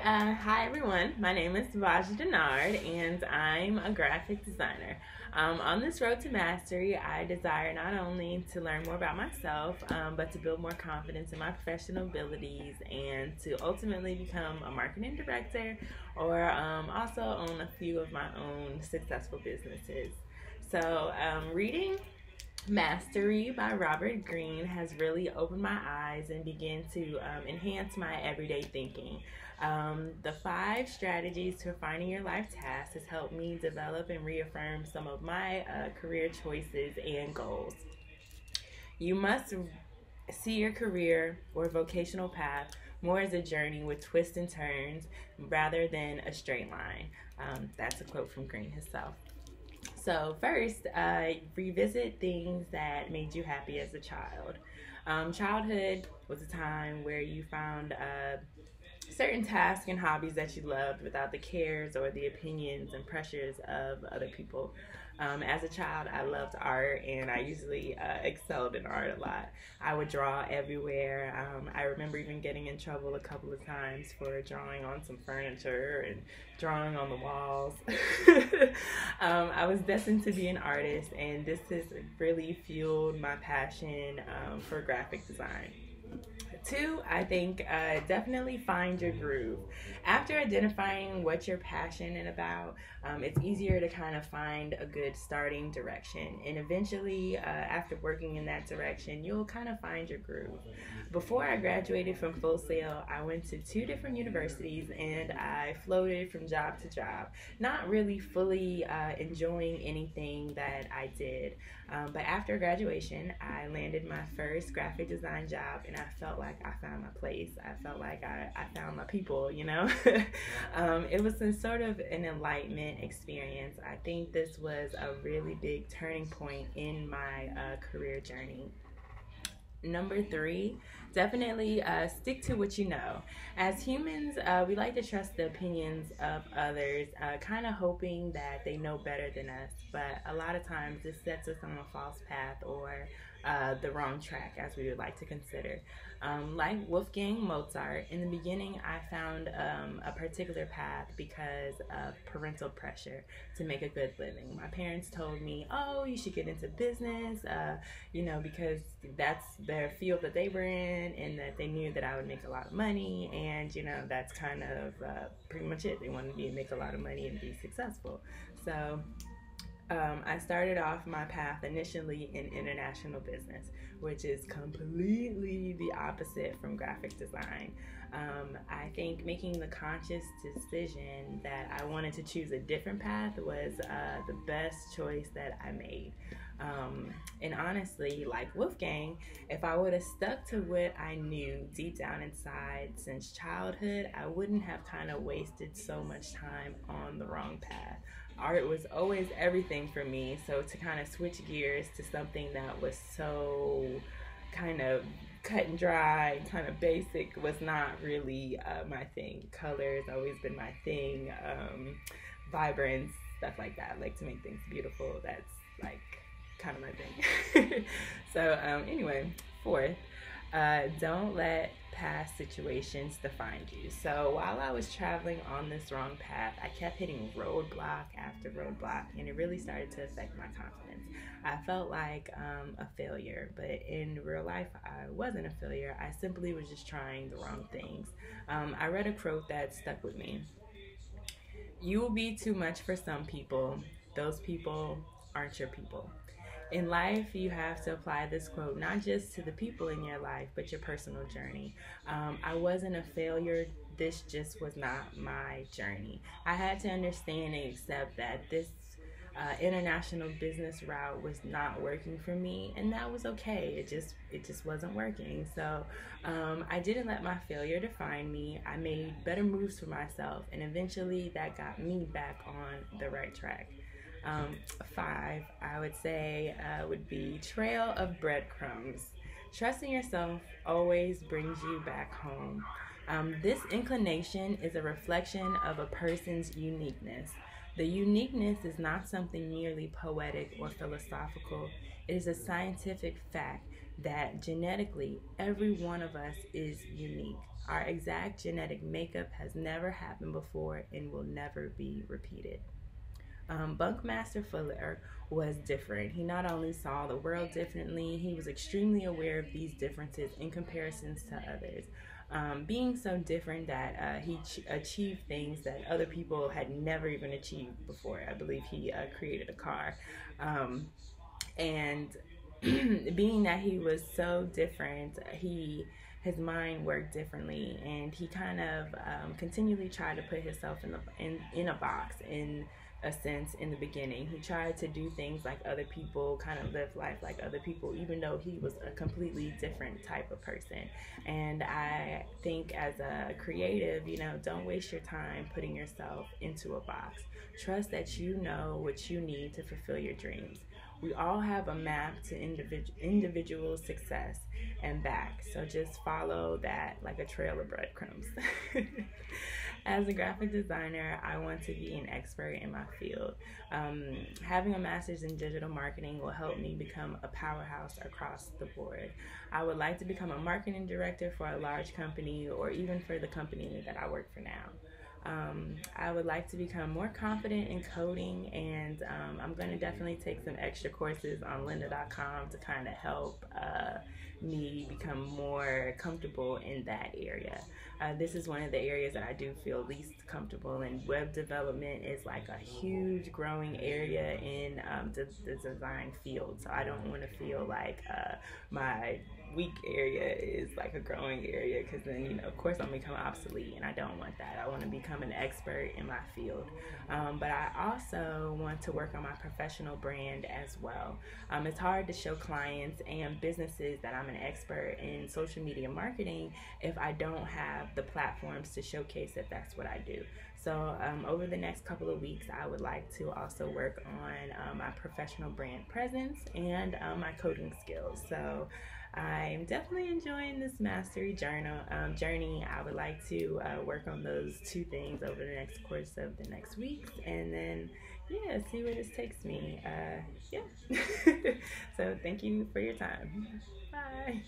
Hi everyone. My name is Bahja Dennard and I'm a graphic designer. On this road to mastery, I desire not only to learn more about myself, but to build more confidence in my professional abilities and to ultimately become a marketing director or also own a few of my own successful businesses. Reading Mastery by Robert Greene has really opened my eyes and began to enhance my everyday thinking. The five strategies to finding your life task has helped me develop and reaffirm some of my career choices and goals. You must see your career or vocational path more as a journey with twists and turns rather than a straight line. That's a quote from Greene himself. So first, revisit things that made you happy as a child. Childhood was a time where you found certain tasks and hobbies that you loved without the cares or the opinions and pressures of other people. As a child, I loved art and I usually excelled in art a lot. I would draw everywhere. I remember even getting in trouble a couple of times for drawing on some furniture and drawing on the walls. I was destined to be an artist, and this has really fueled my passion for graphic design. Two, I think definitely find your groove. After identifying what you're passionate about, it's easier to kind of find a good starting direction. And eventually, after working in that direction, you'll kind of find your groove. Before I graduated from Full Sail, I went to two different universities and I floated from job to job, not really fully enjoying anything that I did. But after graduation, I landed my first graphic design job and I felt like I found my place. I felt like I found my people, you know? It was some sort of an enlightenment experience. I think this was a really big turning point in my career journey. Number three, definitely stick to what you know. As humans, we like to trust the opinions of others, kind of hoping that they know better than us. But a lot of times this sets us on a false path or the wrong track, as we would like to consider. Like Wolfgang Mozart, in the beginning I found a particular path because of parental pressure to make a good living. My parents told me, oh, you should get into business, because that's their field that they were in and that they knew that I would make a lot of money, and that's kind of pretty much it. They wanted me to make a lot of money and be successful. So I started off my path initially in international business, which is completely the opposite from graphic design. I think making the conscious decision that I wanted to choose a different path was the best choice that I made. And honestly, like Wolfgang, if I would have stuck to what I knew deep down inside since childhood, I wouldn't have kind of wasted so much time on the wrong path. Art was always everything for me, so to kind of switch gears to something that was so kind of cut and dry, kind of basic, was not really my thing. Colors always been my thing, vibrance, stuff like that. I like to make things beautiful. That's like kind of my thing. Anyway, fourth, don't let past situations define you. So while I was traveling on this wrong path, I kept hitting roadblock after roadblock, and it really started to affect my confidence. I felt like a failure, but in real life, I wasn't a failure. I simply was just trying the wrong things. I read a quote that stuck with me. You will be too much for some people. Those people aren't your people. In life, you have to apply this quote not just to the people in your life, but your personal journey. I wasn't a failure. This just was not my journey. I had to understand and accept that this international business route was not working for me, and that was okay. It just wasn't working. So I didn't let my failure define me. I made better moves for myself, and eventually that got me back on the right track. Five, I would say, would be trail of breadcrumbs. Trusting yourself always brings you back home. This inclination is a reflection of a person's uniqueness. The uniqueness is not something merely poetic or philosophical. It is a scientific fact that genetically every one of us is unique. Our exact genetic makeup has never happened before and will never be repeated. Bunkmaster Fuller was different. He not only saw the world differently, he was extremely aware of these differences in comparisons to others. Being so different that he achieved things that other people had never even achieved before. I believe he created a car. And being that he was so different, his mind worked differently, and he kind of continually tried to put himself in a box in a sense. In the beginning, he tried to do things like other people, kind of live life like other people, even though he was a completely different type of person. And I think as a creative, don't waste your time putting yourself into a box. Trust that you know what you need to fulfill your dreams. We all have a map to individual success and back. So just follow that like a trail of breadcrumbs. As a graphic designer, I want to be an expert in my field. Having a master's in digital marketing will help me become a powerhouse across the board. I would like to become a marketing director for a large company, or even for the company that I work for now. I would like to become more confident in coding, and I'm going to definitely take some extra courses on lynda.com to kind of help me become more comfortable in that area. This is one of the areas that I do feel least comfortable in. Web development is like a huge growing area in the design field, so I don't want to feel like my weak area is like a growing area, because then of course I'm become obsolete, and I don't want that. I want to become an expert in my field, but I also want to work on my professional brand as well. It's hard to show clients and businesses that I'm an expert in social media marketing if I don't have the platforms to showcase that that's what I do. So over the next couple of weeks, I would like to also work on my professional brand presence and my coding skills. So I'm definitely enjoying this mastery journey. I would like to work on those two things over the next course of the next weeks, and then see where this takes me. So thank you for your time. Bye.